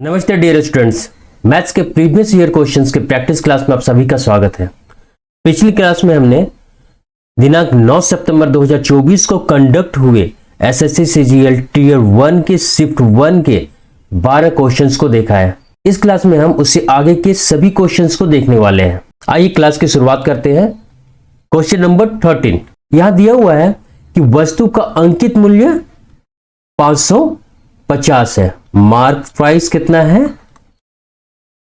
नमस्ते dear students, maths के previous year questions के प्रैक्टिस क्लास में आप सभी का स्वागत है। पिछली क्लास में हमने दिनांक 9 सितंबर 2024 को कंडक्ट हुए एसएससी सीजीएल टीयर 1 के शिफ्ट 1 के 12 क्वेश्चंस को देखा है। इस क्लास में हम उससे आगे के सभी क्वेश्चंस को देखने वाले हैं। आइए क्लास की शुरुआत करते हैं। क्वेश्चन नंबर 13 यहां दिया हुआ है कि वस्तु का अंकित मूल्य 550 है, मार्क प्राइस कितना है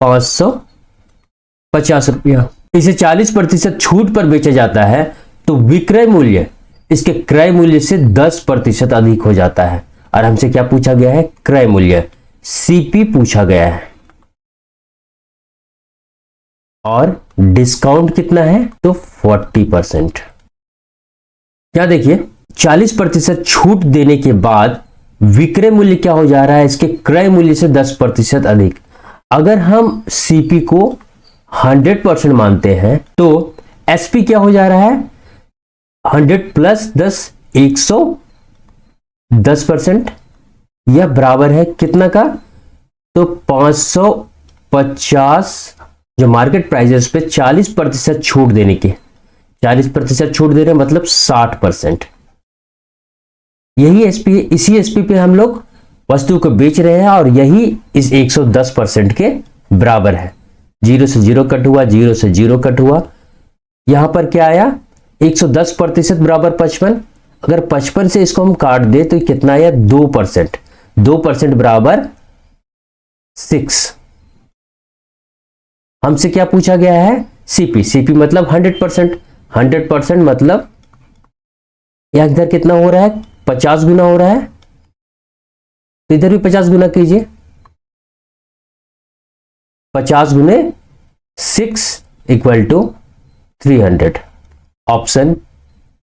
550 रुपया। इसे 40% छूट पर बेचा जाता है तो विक्रय मूल्य इसके क्रय मूल्य से 10% अधिक हो जाता है। और हमसे क्या पूछा गया है? क्रय मूल्य सीपी पूछा गया है। और डिस्काउंट कितना है? तो 40%। क्या देखिए 40% छूट देने के बाद विक्रय मूल्य क्या हो जा रहा है? इसके क्रय मूल्य से 10% अधिक। अगर हम सीपी को 100% मानते हैं तो एसपी क्या हो जा रहा है? 100 प्लस 10 110%। यह बराबर है कितना का? तो 550 जो मार्केट प्राइस पे 40% छूट देने के, 40% छूट दे रहे हैं मतलब 60%। यही एसपी, इसी एसपी पे हम लोग वस्तु को बेच रहे हैं और यही इस 110% के बराबर है। 0 से 0 कट हुआ, 0 से 0 कट हुआ। यहां पर क्या आया? 110% बराबर 55। अगर 55 से इसको हम काट दे तो कितना आया? 2%। 2% बराबर 6। हमसे क्या पूछा गया है? सीपी। सीपी मतलब 100%। 100% मतलब यहां इधर कितना हो रहा है? 50 गुना हो रहा है, तो इधर भी 50 गुना कीजिए। 50 गुने 6 equal to 300। Option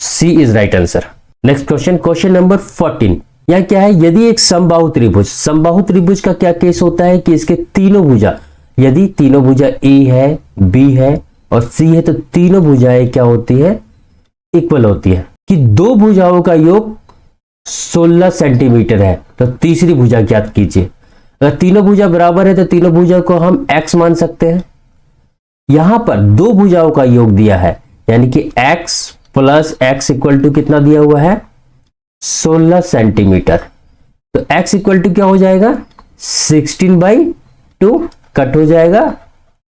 C is right answer. Next question, question number 14। यहां क्या है? यदि एक समबाहु त्रिभुज, समबाहु त्रिभुज का क्या केस होता है कि इसके तीनों भुजा, यदि तीनों भुजा ए है, बी है और सी है तो तीनों भुजाएं क्या होती है? इक्वल होती है। कि दो भुजाओं का योग 16 सेंटीमीटर है तो तीसरी भुजा ज्ञात कीजिए। अगर तीनों भुजा बराबर है तो तीनों भुजा को हम x मान सकते हैं। यहां पर दो भुजाओं का योग दिया है यानी कि x plus x equal to कितना दिया हुआ है? 16 सेंटीमीटर। तो x इक्वल टू क्या हो जाएगा? 16/2 कट हो जाएगा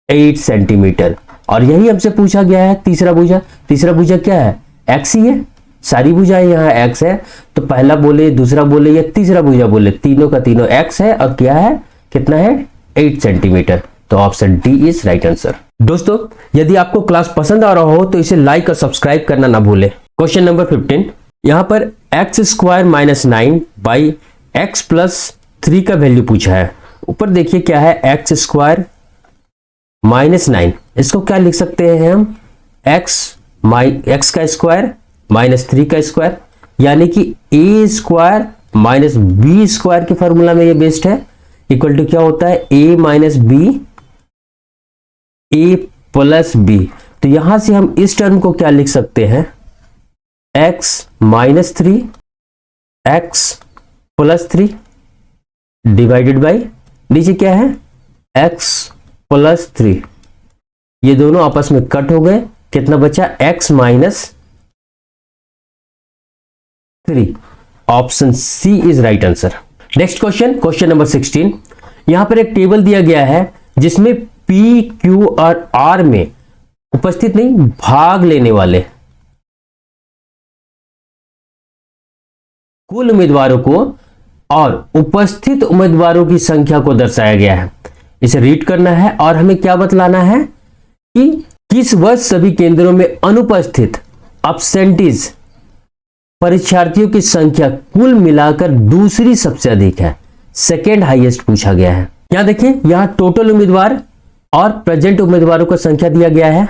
8 सेंटीमीटर। और यही हमसे पूछा गया है तीसरा भुजा। तीसरा भुजा क्या है? x ही है। सारी भुजाएं यहाँ x है तो पहला बोले, दूसरा बोले या तीसरा भुजा बोले, तीनों का तीनों x है और क्या है? कितना है? 8 सेंटीमीटर। तो option D is right answer. दोस्तों यदि आपको क्लास पसंद आ रहा हो तो इसे लाइक और सब्सक्राइब करना ना भूले। क्वेश्चन नंबर 15 यहां पर x² - 9 बाई x प्लस 3 का वैल्यू पूछा है। ऊपर देखिए क्या है? x² - 9। इसको क्या लिख सकते हैं हम? x का स्क्वायर माइनस 3 का स्क्वायर, यानी कि a square minus B square के फॉर्मूला में ये बेस्ड है। इक्वल टू क्या होता है? a minus B, a plus B. तो यहां से हम इस टर्म को क्या लिख सकते हैं? x minus 3 x plus 3 divided by नीचे क्या है? x plus 3। ये दोनों आपस में कट हो गए। कितना बचा? x minus 3। Option C is right answer. Next question, question number 16। यहां पर एक टेबल दिया गया है जिसमें पी, क्यू और आर में उपस्थित नहीं, भाग लेने वाले कुल उम्मीदवारों को और उपस्थित उम्मीदवारों की संख्या को दर्शाया गया है। इसे रीड करना है और हमें क्या बतलाना है कि किस वर्ष सभी केंद्रों में अनुपस्थित अब्सेंटीज परीक्षार्थियों की संख्या कुल मिलाकर दूसरी सबसे अधिक है, सेकेंड हाईएस्ट पूछा गया है। यहां देखिए, यहां टोटल उम्मीदवार और प्रेजेंट उम्मीदवारों का संख्या दिया गया है।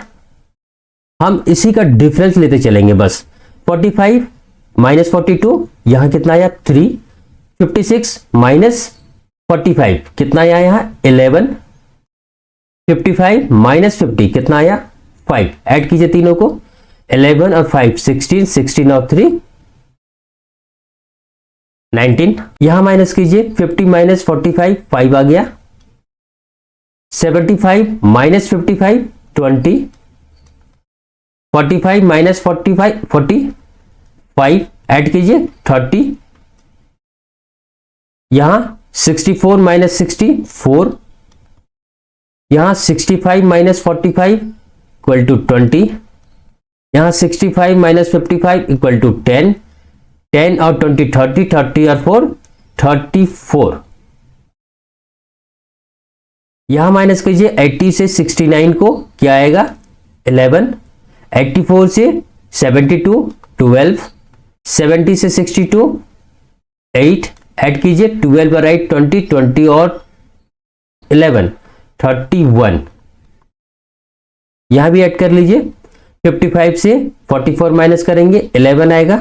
हम इसी का डिफरेंस लेते चलेंगे बस। 45 माइनस 42 यहां कितना आया? 3। 56 माइनस 45 कितना आया? यहां 11। 55 माइनस 50 कितना आया? 5। ऐड कीजिए तीनों को, 11 और 5 16, 16 और 3 19। यहां माइनस कीजिए, 50 माइनस 45 5 आ गया, 75 माइनस 55 20, 45 माइनस 45 45, ऐड कीजिए 30, यहां 64 माइनस 60 4, यहां 65 माइनस 45 इक्वल टू 20, यहां 65 माइनस 55 इक्वल टू 10, 10 और 20 30, 30 और 4 34, यहां माइनस कीजिए 80 से 69 को, क्या आएगा 11, 84 से 72 12, 70 से 62 8, ऐड कीजिए 12 और 8 20, 20 और 11 31, यहां भी ऐड कर लीजिए 55 से 44 माइनस करेंगे 11 आएगा,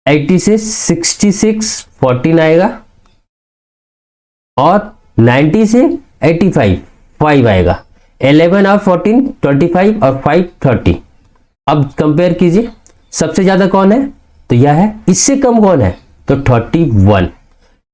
80 से 66 14 आएगा, और 90 से 85 5 आएगा, 11 और 14 25 और 5 30। अब कंपेयर कीजिए, सबसे ज्यादा कौन है, तो यह है, इससे कम कौन है, तो 31,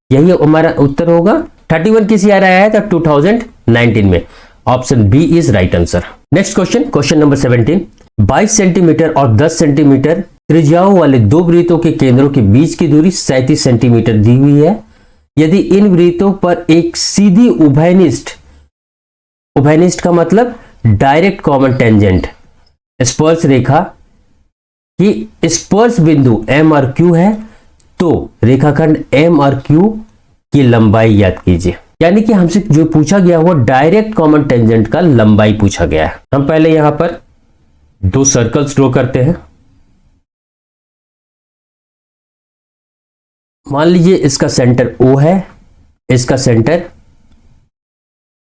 यही हमारा उत्तर होगा। 31 किस ईयर आया है, तो 2019 में। Option B is right answer. Next question, question number 17, 22 centimetre और 10 सेंटीमीटर त्रिज्याओं वाले दो वृत्तों के केंद्रों के बीच की दूरी 37 सेंटीमीटर दी हुई है। यदि इन वृत्तों पर एक सीधी उभयनिष्ठ, उभयनिष्ठ का मतलब डायरेक्ट कॉमन टेंजेंट, स्पर्श रेखा की स्पर्श बिंदु M और Q है, तो रेखाखंड M और Q की लंबाई याद कीजिए। यानी कि हमसे जो पूछा गया वो डायरेक्ट कॉमन टेंजेंट का लंबाई पूछा गया है। हम पहले यहां पर दो सर्कल्स ड्रॉ करते हैं। मान लीजिए इसका सेंटर O है, इसका सेंटर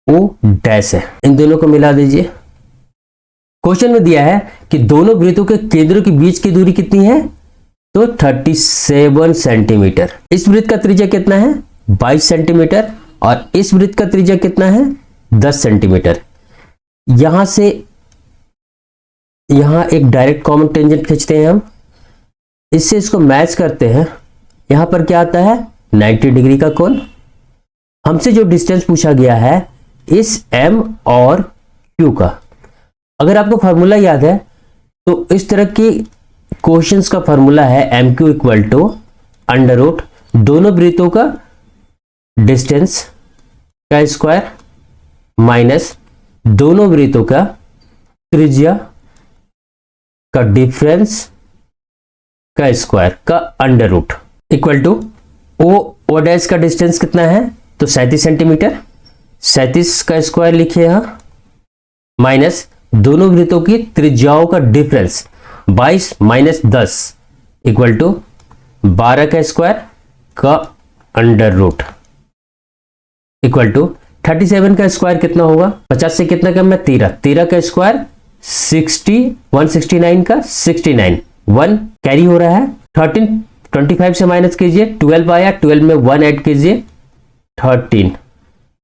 O डैश है, इन दोनों को मिला दीजिए। क्वेश्चन में दिया है कि दोनों वृत्तों के केंद्रों के बीच की दूरी कितनी है, तो 37 सेंटीमीटर। इस वृत्त का त्रिज्या कितना है, 22 सेंटीमीटर, और इस वृत्त का त्रिज्या कितना है, 10 सेंटीमीटर। यहां से यहां एक डायरेक्ट कॉमन टेंजेंट खींचते हैं हम, इससे इसको मैच करते हैं। यहां पर क्या आता है, 90 डिग्री का कोण। हमसे जो डिस्टेंस पूछा गया है इस M और Q का, अगर आपको फार्मूला याद है तो इस तरह की क्वेश्चंस का फार्मूला है MQ equal to under root दोनों वृत्तों का डिस्टेंस का स्क्वायर माइनस दोनों वृत्तों का त्रिज्या का डिफरेंस का स्क्वायर का under root equal to O dash का डिस्टेंस कितना है, तो 37 सेंटीमीटर, 37 का स्क्वायर लिखिए यहां, माइनस दोनों वृत्तों की त्रिज्याओं का डिफरेंस 22 माइनस 10 इक्वल टू 12 का स्क्वायर का अंडर रूट इक्वल टू 37 का स्क्वायर कितना होगा, 50 से कितना कम है, 13 का स्क्वायर 60, 169 का 69, 1 कैरी हो रहा है, 13 25 से माइनस कीजिए, 12 आया, 12 में 1 ऐड कीजिए, 13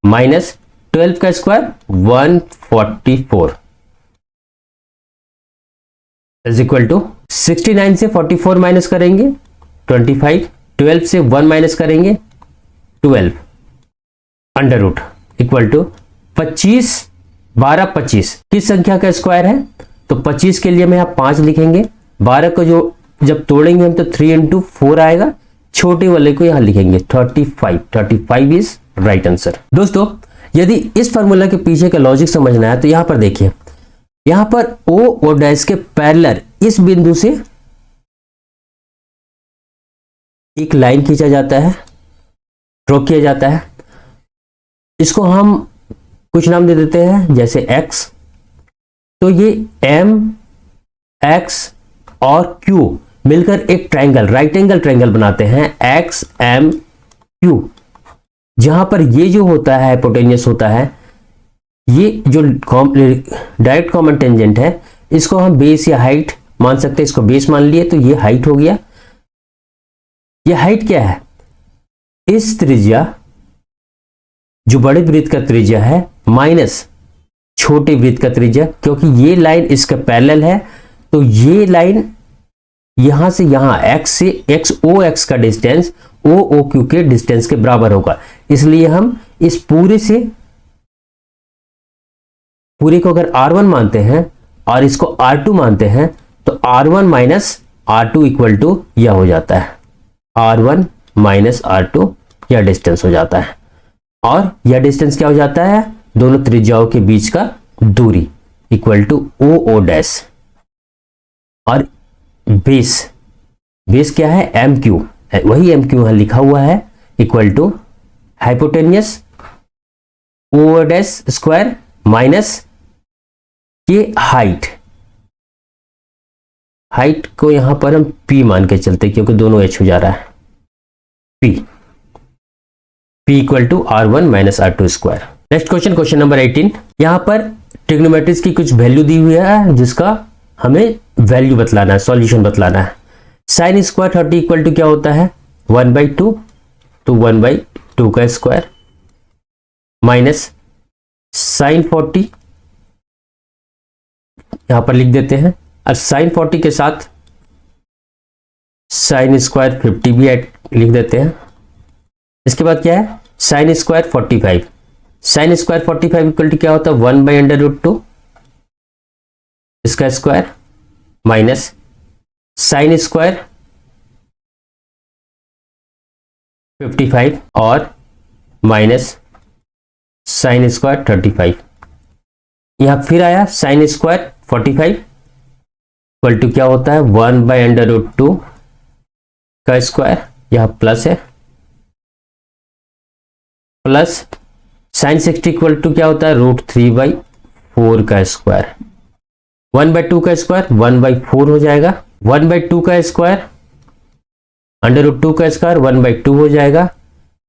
माइनस 12 का स्क्वायर 144 इज इक्वल टू 69 से 44 माइनस करेंगे 25, 12 से 1 माइनस करेंगे 12 अंडर रूट इक्वल टू 25, 12 25 किस संख्या का स्क्वायर है, तो 25 के लिए हम यहाँ 5 लिखेंगे, 12 को जो जब तोड़ेंगे हम तो 3 into 4 आएगा, छोटे वाले को यहां लिखेंगे 35 इज राइट आंसर। दोस्तों यदि इस फार्मूला के पीछे का लॉजिक समझना है तो यहां पर देखिए, यहां पर O और डैश के पैरेलल इस बिंदु से एक लाइन खींचा जाता है, ड्रॉ किया जाता है, इसको हम कुछ नाम दे देते हैं जैसे X, तो ये M, X और Q मिलकर एक ट्रायंगल, राइट एंगल ट्रायंगल बनाते हैं एक्स एम क्यू, जहां पर ये जो होता है हाइपोटेन्यूस होता है, ये जो डायरेक्ट कॉमन टेंजेंट है इसको हम बेस या हाइट मान सकते हैं, इसको बेस मान लिए तो ये हाइट हो गया। ये हाइट क्या है, इस त्रिज्या जो बड़े वृत्त का त्रिज्या है माइनस छोटे वृत्त का त्रिज्या, क्योंकि ये लाइन इसका पैरेलल है तो ये लाइन यहां से यहां x से XOX का डिस्टेंस OOQ के डिस्टेंस के बराबर होगा, इसलिए हम इस पूरे से पूरे को अगर R1 मानते हैं और इसको R2 मानते हैं तो R1 minus R2 equal to यह हो जाता है, R1 माइनस R2 यह डिस्टेंस हो जाता है। और यह डिस्टेंस क्या हो जाता है, दोनों त्रिज्याओं के बीच का दूरी इक्वल टू OO डैश। और बेस क्या है, MQ, वही MQ यहां लिखा हुआ है, equal to hypotenuse OO dash square minus ये हाइट को यहां पर हम P मान के चलते क्योंकि दोनों H हो जा रहा है, P equal to R1 minus R2 square. Next question, question number 18। यहां पर ट्रिग्नोमेट्रिक्स की कुछ वैल्यू दी हुई है जिसका हमें वैल्यू बतलाना है, सॉल्यूशन बतलाना है। साइन स्क्वायर 30 इक्वल टू क्या होता है, 1/2 तो 1/2 का स्क्वायर माइनस साइन 40 यहां पर लिख देते हैं, और साइन 40 के साथ साइन स्क्वायर 50 भी लिख देते हैं। इसके बाद क्या है, sine square 45, sine square 45 equal to क्या होता है, 1/√2 इसका स्क्वायर माइनस साइन स्क्वायर 55 और माइनस साइन स्क्वायर 35। यहां फिर आया साइन स्क्वायर 45 इक्वल टू क्या होता है, 1/√2 का स्क्वायर, यहां प्लस है, प्लस साइन 60 इक्वल टू क्या होता है, √3/4 का स्क्वायर। 1/2 का स्क्वायर 1/4 हो जाएगा, 1/2 का स्क्वायर √2 का स्क्वायर 1/2 हो जाएगा,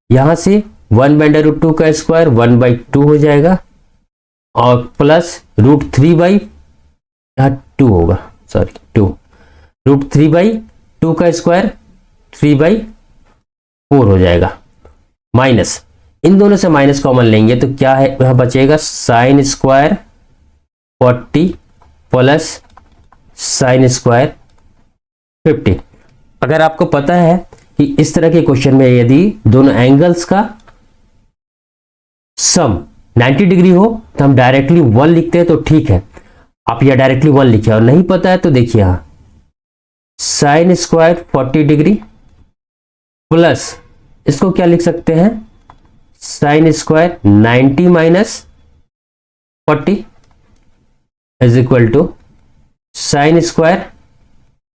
यहां से 1/√2 का स्क्वायर 1/2 हो जाएगा, और प्लस √3/2 होगा, सॉरी 2, √3/2 का स्क्वायर 3/4 हो जाएगा, माइनस इन दोनों से माइनस कॉमन लेंगे तो क्या है, यहां बचेगा sign square 40 plus sine square 50। अगर आपको पता है कि इस तरह के क्वेश्चन में यदि दोनों एंगल्स का सम 90 डिग्री हो तो हम डायरेक्टली 1 लिखते हैं तो ठीक है, आप यह डायरेक्टली 1 लिखिए, और नहीं पता है तो देखिए यहां साइन स्क्वायर 40 डिग्री प्लस इसको क्या लिख सकते हैं, sine square 90 minus 40 is equal to sine square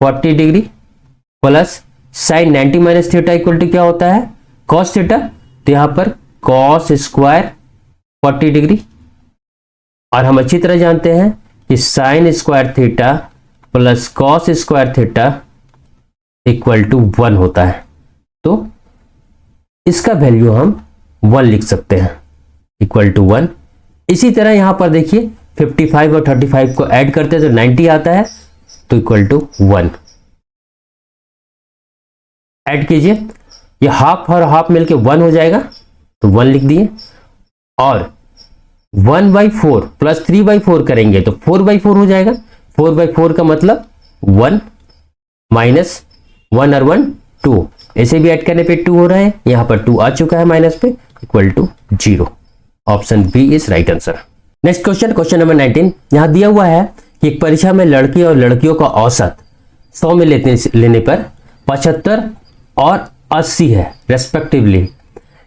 40 degree plus sine 90 minus theta equal to क्या होता है, कॉस थीटा, तो यहां पर कॉस स्क्वायर 40 डिग्री। और हम अच्छी तरह जानते हैं कि sine square theta plus cos square theta equal to 1 होता है, तो इसका वैल्यू हम 1 लिख सकते हैं, इक्वल टू 1। इसी तरह यहां पर देखिए 55 और 35 को ऐड करते हैं तो 90 आता है, तो इक्वल टू 1 ऐड कीजिए, ये हाफ और हाफ मिलके 1 हो जाएगा तो 1 लिख दिए, और 1/4 प्लस 3/4 करेंगे तो 4/4 हो जाएगा, 4/4 का मतलब 1 माइनस 1 और 1 2, ऐसे भी ऐड करने पे 2 हो रहा है, यहां पर 2 आ चुका है माइनस पे, equal to 0। Option B is right answer. Next question, question number 19। यहां दिया हुआ है कि एक परीक्षा में लड़की और लड़कियों का औसत 100 में लेने पर 75 और 80 है रेस्पेक्टिवली।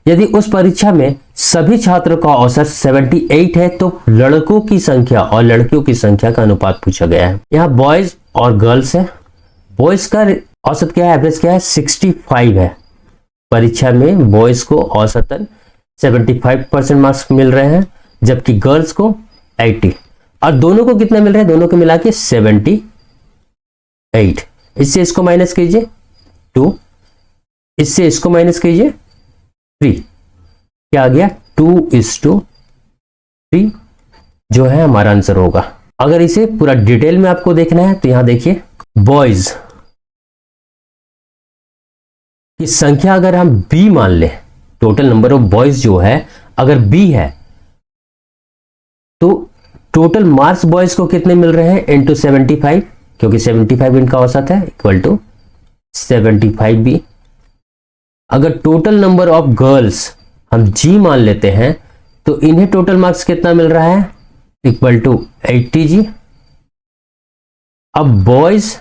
यदि उस परीक्षा में सभी छात्रों का औसत 78 है तो लड़कों की संख्या और लड़कियों की संख्या का अनुपात पूछा गया है। यहाँ बॉयज और गर्ल्स है, बॉयज का औसत क्या है, एवरेज क्या है, 65 है। परीक्षा में बॉयज को औसतन 75% मार्क्स मिल रहे हैं, जबकि गर्ल्स को 80, और दोनों को कितना मिल रहा है, दोनों को मिला के 78। इससे इसको माइनस कीजिए 2, इससे इसको माइनस कीजिए 3, क्या आ गया 2:3 जो है हमारा आंसर होगा। अगर इसे पूरा डिटेल में आपको देखना है तो यहां देखिए बॉयज की संख्या अगर हम b मान ले, टोटल नंबर ऑफ बॉयज जो है अगर b है तो टोटल मार्क्स बॉयज को कितने मिल रहे हैं इनटू 75, क्योंकि 75 इनका औसत है, इक्वल टू 75b। अगर टोटल नंबर ऑफ गर्ल्स हम g मान लेते हैं तो इन्हें टोटल मार्क्स कितना मिल रहा है इक्वल टू 80g। अब बॉयज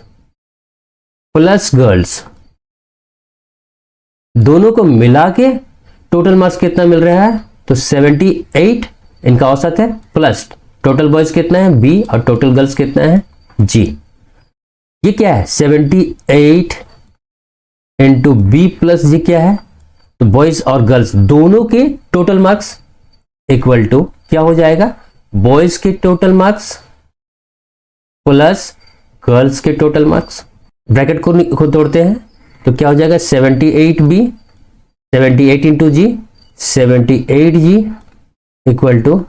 प्लस गर्ल्स दोनों को मिला के टोटल मार्क्स कितना मिल रहा है, तो 78 इनका औसत है, प्लस टोटल बॉयज कितना है B और टोटल गर्ल्स कितना है G। ये क्या है 78 इंटू B प्लस G क्या है, तो बॉयज और गर्ल्स दोनों के टोटल मार्क्स इक्वल टू क्या हो जाएगा, बॉयज के टोटल मार्क्स प्लस गर्ल्स के टोटल मार्क्स। ब्रैकेट को तोड़ते हैं तो क्या हो जाएगा 78B 78 into G 78G equal to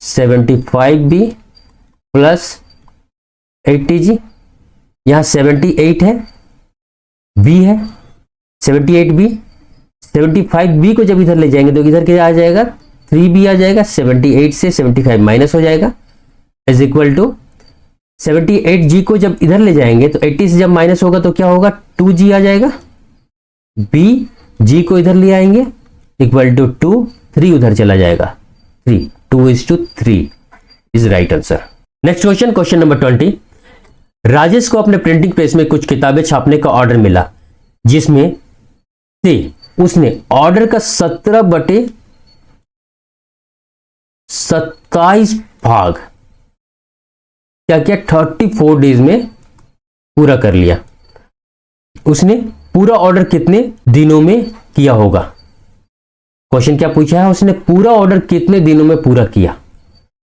75B plus 80G। यहां 78 है, B है 78B, 75B को जब इधर ले जाएंगे तो इधर क्या आ जाएगा 3B आ जाएगा, 78 से 75 माइनस हो जाएगा इज इक्वल टू 78G को जब इधर ले जाएंगे तो 80 से जब माइनस होगा तो क्या होगा 2G आ जाएगा। B G को इधर ले आएंगे इक्वल टू 2, 3 उधर चला जाएगा 3, 2:3 is right answer. Next question, question number 20। Rajesh को अपने प्रिंटिंग प्रेस में कुछ किताबें छापने का ऑर्डर मिला जिसमें से उसने ऑर्डर का 17/27 भाग क्या किया 34 डेज में पूरा कर लिया। उसने पूरा ऑर्डर कितने दिनों में किया होगा। क्वेश्चन क्या पूछा है, उसने पूरा ऑर्डर कितने दिनों में पूरा किया।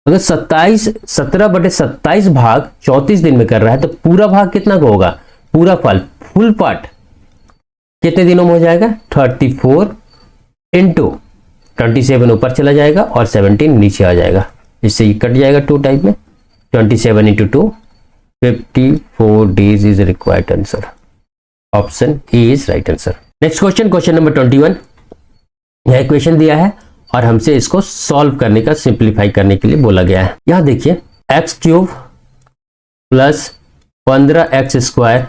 अगर 17/27 भाग 34 दिन में कर रहा है तो पूरा भाग कितना का होगा, पूरा फुल पार्ट कितने दिनों में हो जाएगा 34 इंटू 27 ऊपर चला जाएगा और 17 नीचे आ जाएगा, इससे कट जाएगा 2 टाइप में। 27 into 2 54 days is required answer. Option A is right answer. Next question, question number 21। यह इक्वेशन दिया है और हमसे इसको सॉल्व करने का, सिंप्लीफाई करने के लिए बोला गया है। यहां देखिए x³ plus 15x²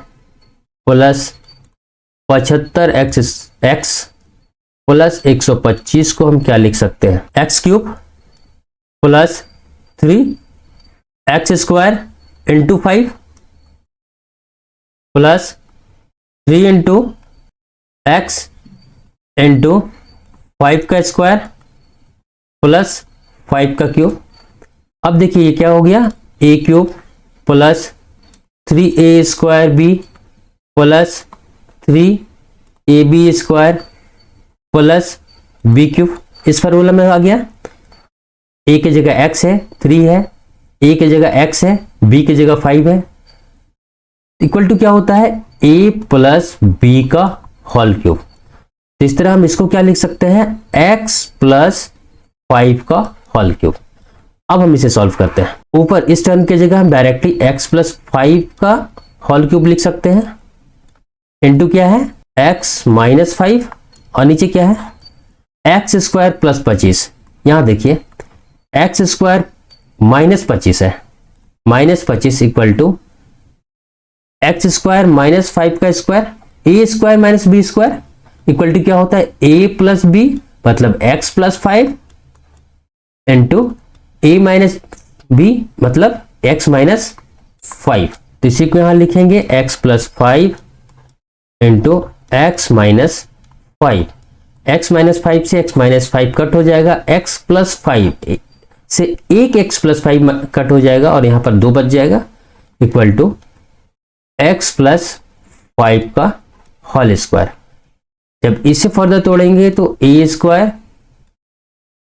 plus 75x plus 125 को हम क्या लिख सकते हैं, x³ plus 3x² into 5 plus 3 into x into 5 का स्क्वायर प्लस 5 का क्यूब। अब देखिए ये क्या हो गया a³ plus 3a² plus 3ab² plus b³ इस फॉर्मूला में आ गया। a की जगह x है 3 है, a की जगह x है, b की जगह 5 है, इक्वल टू क्या होता है a प्लस b का होल क्यूब। तो इस तरह हम इसको क्या लिख सकते हैं x प्लस 5 का होल क्यूब। अब हम इसे सॉल्व करते हैं। ऊपर इस टर्म की जगह हम डायरेक्टली x प्लस 5 का होल क्यूब लिख सकते हैं, इनटू क्या है x माइनस 5 और नीचे क्या है x² प्लस 25। यहां देखिए x² माइनस 25 है, minus 25 equal to x² minus 5 का square, a² minus b² equal to क्या होता है a प्लस b मतलब x plus 5 into a minus b मतलब x माइनस 5। तो इसी को यहां लिखेंगे x plus 5 into x minus 5। x minus 5 से x माइनस 5 कट हो जाएगा, x प्लस 5 से एक x प्लस 5 कट हो जाएगा और यहां पर 2 बच जाएगा इक्वल टू x प्लस 5 का होल स्क्वायर। जब इसे फर्दर तोड़ेंगे तो a²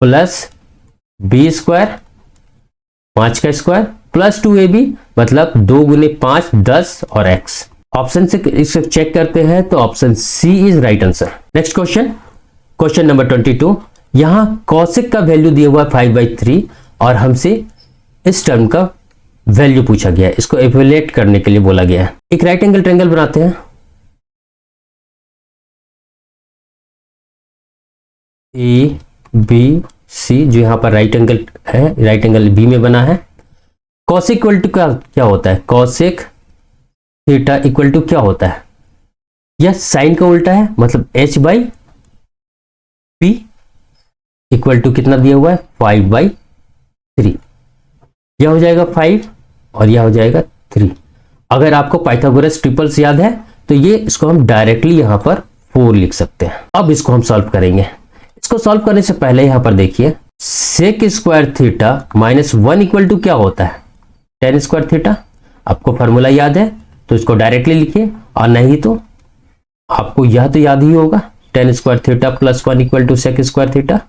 प्लस b² 5 का स्क्वायर प्लस 2ab मतलब 2 गुने 5 10 और x। ऑप्शन से इसे चेक करते हैं तो option C is right answer. Next question, question number 22। यहां कॉसेक का वैल्यू दिया हुआ है 5/3 और हमसे इस टर्म का वैल्यू पूछा गया है, इसको इवैल्यूएट करने के लिए बोला गया है। एक राइट एंगल ट्रायंगल बनाते हैं, ABC जो यहां पर राइट एंगल है, राइट एंगल बी में बना है। कॉसेक इक्वल टू क्या होता है, कॉसेक थीटा इक्वल टू क्या होता है, यह साइन का उल्टा है मतलब h/p इक्वल टू कितना दिया हुआ है 5/3। यह हो जाएगा 5 और यह हो जाएगा 3। अगर आपको पाइथागोरस ट्रिपल्स याद है तो ये इसको हम डायरेक्टली यहाँ पर 4 लिख सकते हैं। अब इसको हम सॉल्व करेंगे। इसको सॉल्व करने से पहले यहाँ पर देखिए sec square theta minus 1 equal to क्या होता है, टेन स्क्वायर थीटा। आपको फॉर्मूला याद है तो इसको डायरेक्टली लिखिए, और नहीं तो आपको यह तो याद ही होगा, tan square theta plus 1 equal to sec square theta.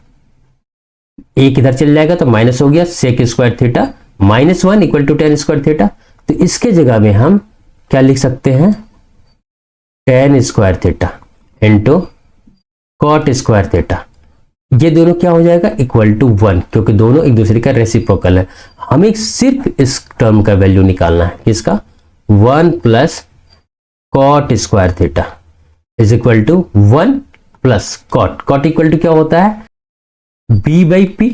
एक इधर चल जाएगा तो माइनस हो गया, sec square theta minus 1 equal to tan square theta. तो इसके जगह में हम क्या लिख सकते हैं, tan square theta into cot square theta. ये दोनों क्या हो जाएगा, इक्वल टू 1, क्योंकि दोनों एक दूसरे का रेसिप्रोकल है। हमें सिर्फ इस टर्म का वैल्यू निकालना है, किसका, 1 plus cot square theta is equal to 1 plus cot. Cot equal to क्या होता है, B by P.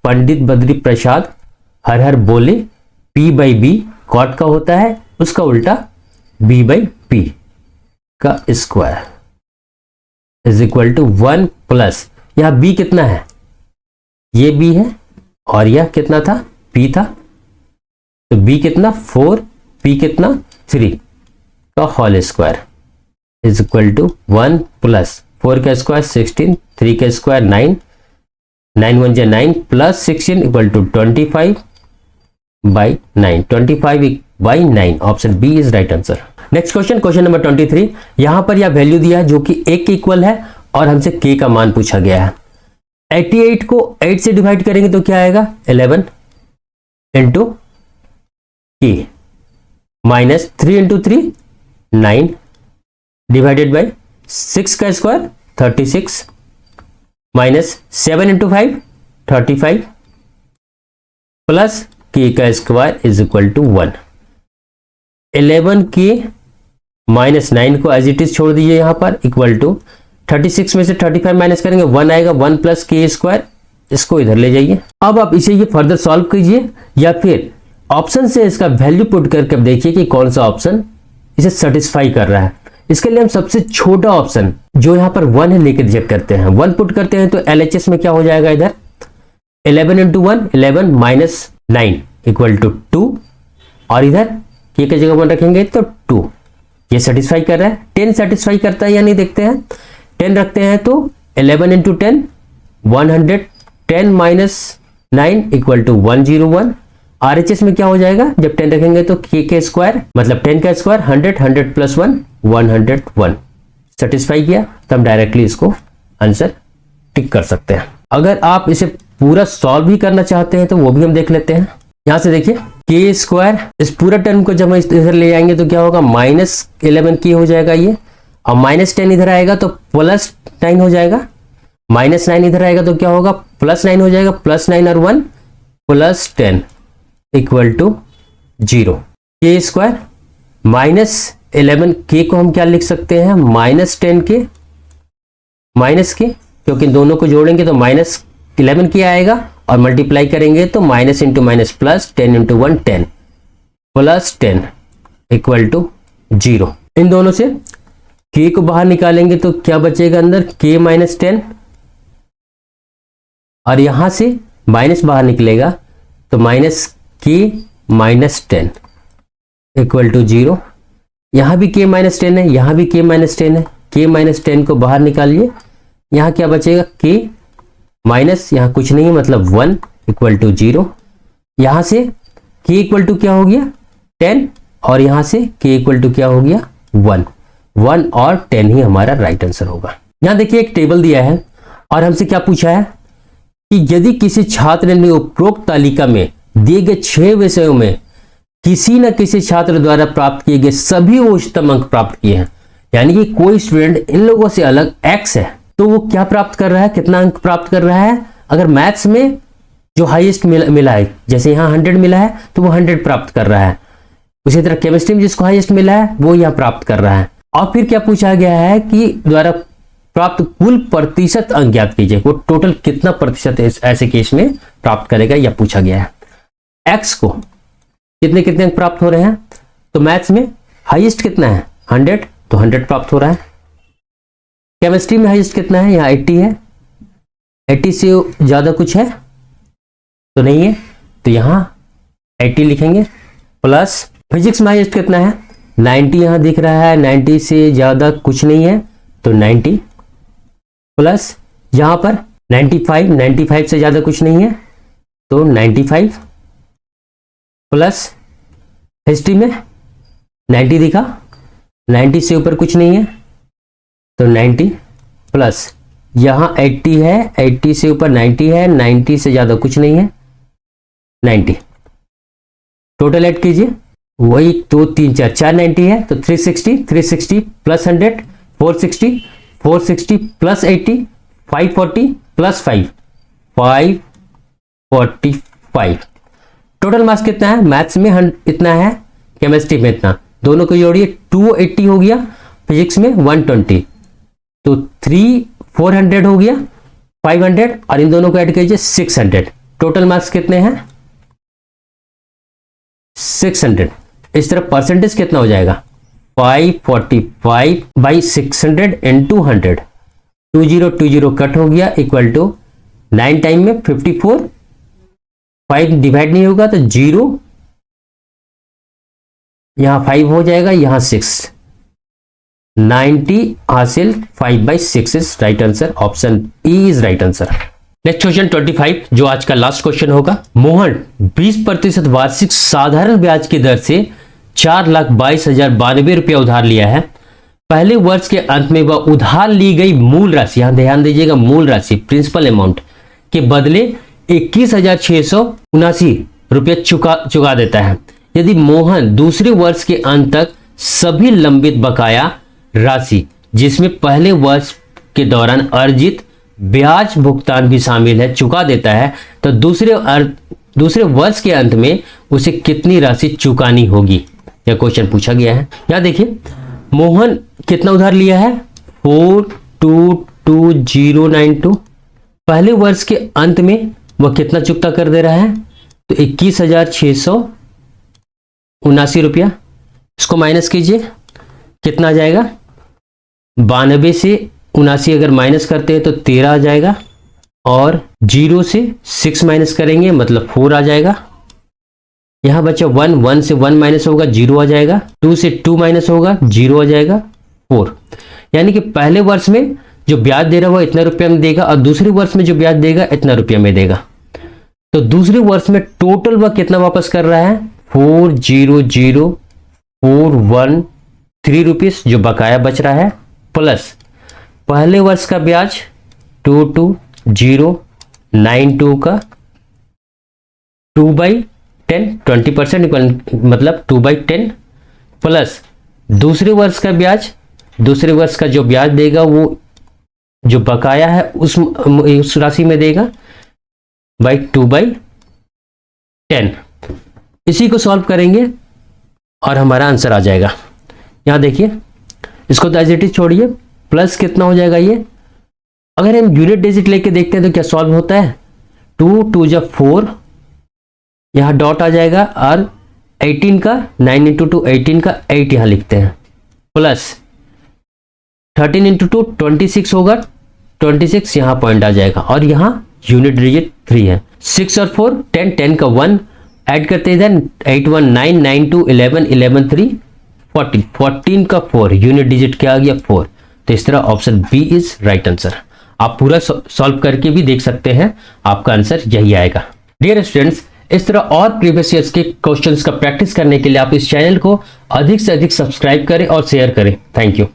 Pandit Badri Prasad हर हर बोले पी बाई बी, कॉट का होता है उसका उल्टा बी बाई पी का square is equal to 1 plus, यहां बी कितना है, ये बी है और यह कितना था, पी था। तो बी कितना 4, पी कितना 3 का whole square is equal to 1 plus 4 का स्क्वायर 16, 3 का square 9, 9 1 9 plus 16 equal to 25 by 9, 25 by 9। Option B is right answer. Next question, question number 23। यहां पर यह वैल्यू दिया है जो कि 1 के इक्वल है और हमसे k का मान पूछा गया है। 88 को 8 से डिवाइड करेंगे तो क्या आएगा, 11 into k minus 3 into 3 9 divided by 6 का square 36 minus 7 into 5 35 plus k का square is equal to 1। 11k minus 9 को एज इट इज छोड़ दीजिए यहां पर, इक्वल टू 36 में से 35 माइनस करेंगे 1 आएगा, 1 प्लस के स्क्वायर, इसको इधर ले जाइए। अब आप इसे ये फर्दर सॉल्व कीजिए या फिर ऑप्शन से इसका वैल्यू पुट करके देखिए कि कौन सा ऑप्शन इसे सेटिस्फाई कर रहा है। इसके लिए हम सबसे छोटा ऑप्शन जो यहाँ पर 1 है लेके रिजेक्ट करते हैं। 1 पुट करते हैं तो LHS में क्या हो जाएगा, इधर 11 इंटू 1 11 माइनस 9 इक्वल टू 2, और इधर के जगह 1 रखेंगे तो 2। ये सेटिस्फाई कर रहा है। 10 सेटिस्फाई करता है या नहीं देखते हैं। 10 रखते हैं तो 11 into 10 110 minus 9 equal to 101। RHS में क्या हो जाएगा, जब 10 रखेंगे तो के स्क्वायर मतलब 10 का स्क्वायर 100 100 प्लस 1 101। सेटिस्फाई किया तब डायरेक्टली इसको आंसर टिक कर सकते हैं। अगर आप इसे पूरा सॉल्व भी करना चाहते हैं तो वो भी हम देख लेते हैं। यहां से देखिए के स्क्वायर, इस पूरा टर्म को जब हम इधर ले आएंगे तो क्या होगा, माइनस 11 के हो जाएगा ये, और माइनस 10 इधर आएगा तो प्लस 9 हो जाएगा, माइनस 9 इधर आएगा तो क्या होगा, प्लस 9 हो जाएगा, प्लस 9 और 1 प्लस 10 इक्वल टू 0। के स्क्वायर माइनस 11 के को हम क्या लिख सकते हैं, माइनस 10 के माइनस के, क्योंकि दोनों को जोड़ेंगे तो माइनस 11 के आएगा और मल्टीप्लाई करेंगे तो minus into minus plus 10 into 1 10 plus 10 equal to 0। इन दोनों से k को बाहर निकालेंगे तो क्या बचेगा अंदर, k माइनस 10, और यहां से माइनस बाहर निकलेगा तो minus k minus 10 equal to 0। यहां भी k माइनस 10 है, यहां भी k माइनस 10 है, k माइनस 10 को बाहर निकालिए, यहां क्या बचेगा, k माइनस यहां कुछ नहीं मतलब 1 इक्वल टू 0। यहां से k इक्वल टू क्या हो गया 10, और यहां से k इक्वल टू क्या हो गया 1 और 10 ही हमारा राइट आंसर होगा। यहां देखिए एक टेबल दिया है और हमसे क्या पूछा है कि यदि किसी छात्र ने उपरोक्त तालिका में दिए गए 6 विषयों में किसी न किसी छात्र द्वारा प्राप्त किए गए सभी उच्चतम अंक प्राप्त किए हैं, यानी कि कोई स्टूडेंट इन लोगों से अलग x है तो वो क्या प्राप्त कर रहा है, कितना अंक प्राप्त कर रहा है। अगर मैथ्स में जो हाईएस्ट मिला है, जैसे यहाँ 100 मिला है तो वो 100 प्राप्त कर रहा है, उसी तरह केमिस्ट्री में जिसको हाईएस्ट मिला है वो यहाँ प्राप्त कर रहा है। और फिर क्या पूछा गया है कि द्वारा प्राप्त कुल प्रतिशत अंक ज्ञात कीजिए, वो टोटल कितना प्रतिशत ऐसे केस में प्राप्त करेगा यह पूछा गया है। एक्स को कितने कितने अंक प्राप्त हो रहे हैं, तो मैथ्स में हाईएस्ट कितना है 100, तो 100 प्राप्त हो रहा है। केमिस्ट्री में हाईएस्ट कितना है, यहाँ 80 है, 80 से ज्यादा कुछ है तो नहीं है, तो यहाँ 80 लिखेंगे प्लस फिजिक्स में हाईएस्ट कितना है 90 यहां दिख रहा है, 90 से ज्यादा कुछ नहीं है तो 90 प्लस यहां पर 95, 95 से ज्यादा कुछ नहीं है तो 95 प्लस हिस्ट्री में 90 दिखा, 90 से ऊपर कुछ नहीं है तो 90 प्लस यहां 80 है, 80 से ऊपर 90 है, 90 से ज्यादा कुछ नहीं है 90। टोटल ऐड कीजिए, वही 2 3 4 4 90 है तो 360, 360 plus 100 460, 460 plus 80 540 plus 5 545। Total mass कितना है मैथ्स में इतना है, केमिस्ट्री में इतना, दोनों को जोड़िए 280 हो गया, फिजिक्स में 120 तो 400 हो गया 500 और इन दोनों को ऐड कीजिए 600। टोटल मार्क्स कितने हैं 600। इस तरह परसेंटेज कितना हो जाएगा 545 बाई 600 इंटू 100, 2020 कट हो गया इक्वल टू 9 टाइम में 54, 5 डिवाइड नहीं होगा तो 0, यहां 5 हो जाएगा, यहां 6, 90 हासिल 5/6 is right answer, option E is right answer. Next question 25 जो आज का लास्ट क्वेश्चन होगा। मोहन 20% वार्षिक साधारण ब्याज की दर से 4,22,092 रुपया उधार लिया है। पहले वर्ष के अंत में वह उधार ली गई मूल राशि, यहां ध्यान दीजिएगा, मूल राशि प्रिंसिपल अमाउंट के बदले 21,679 रुपया चुका देता है। यदि मोहन दूसरे वर्ष के अंत तक सभी लंबित बकाया राशि जिसमें पहले वर्ष के दौरान अर्जित ब्याज भुगतान भी शामिल है चुका देता है तो दूसरे वर्ष के अंत में उसे कितनी राशि चुकानी होगी, यह क्वेश्चन पूछा गया है। यहां देखिए मोहन कितना उधार लिया है 422092, पहले वर्ष के अंत में वह कितना चुकता कर दे रहा है तो 21,679 रुपया। इसको माइनस कीजिए कितना आ जाएगा, 92 से 79 अगर माइनस करते हैं तो 13 आ जाएगा और 0 से 6 माइनस करेंगे मतलब 4 आ जाएगा। यहां बचा 1, 1 से 1 माइनस होगा 0 आ जाएगा, 2 से 2 माइनस होगा 0 आ जाएगा 4। यानी कि पहले वर्ष में जो ब्याज दे रहा है वो इतना रुपया में देगा और दूसरे वर्ष में जो ब्याज देगा इतना रुपया में देगा। तो दूसरे वर्ष में टोटल वह कितना वापस कर रहा है 400,413 रुपीस जो बकाया बच रहा है, प्लस पहले वर्ष का ब्याज 22,092 का 2/10 20% मतलब 2/10 प्लस दूसरे वर्ष का ब्याज, दूसरे वर्ष का जो ब्याज देगा वो जो बकाया है उस राशि में देगा बाई 2/10। इसी को सॉल्व करेंगे और हमारा आंसर आ जाएगा। यहां देखिए इसको तो एज इट इज छोड़िए, प्लस कितना हो जाएगा ये, अगर हम यूनिट डिजिट लेके देखते हैं तो क्या सॉल्व होता है 2 2 जा 4, यहां डॉट आ जाएगा और 18 का 9 इंटू 2 18 का 8 यहां लिखते हैं, प्लस 13 इंटू 2 26 होगा, 26 यहां पॉइंट आ जाएगा और यहां यूनिट डिजिट 3 है, 6 और 4 10, 10 का 1 ऐड करते हैं 8 1 9 9 2 11 11 3 14, 14 का 4 यूनिट डिजिट क्या आ गया 4। तो इस तरह option B is right answer. आप पूरा सॉल्व करके भी देख सकते हैं, आपका आंसर यही आएगा। डियर स्टूडेंट्स, इस तरह और प्रीवियस ईयर्स के क्वेश्चंस का प्रैक्टिस करने के लिए आप इस चैनल को अधिक से अधिक सब्सक्राइब करें और शेयर करें। Thank you.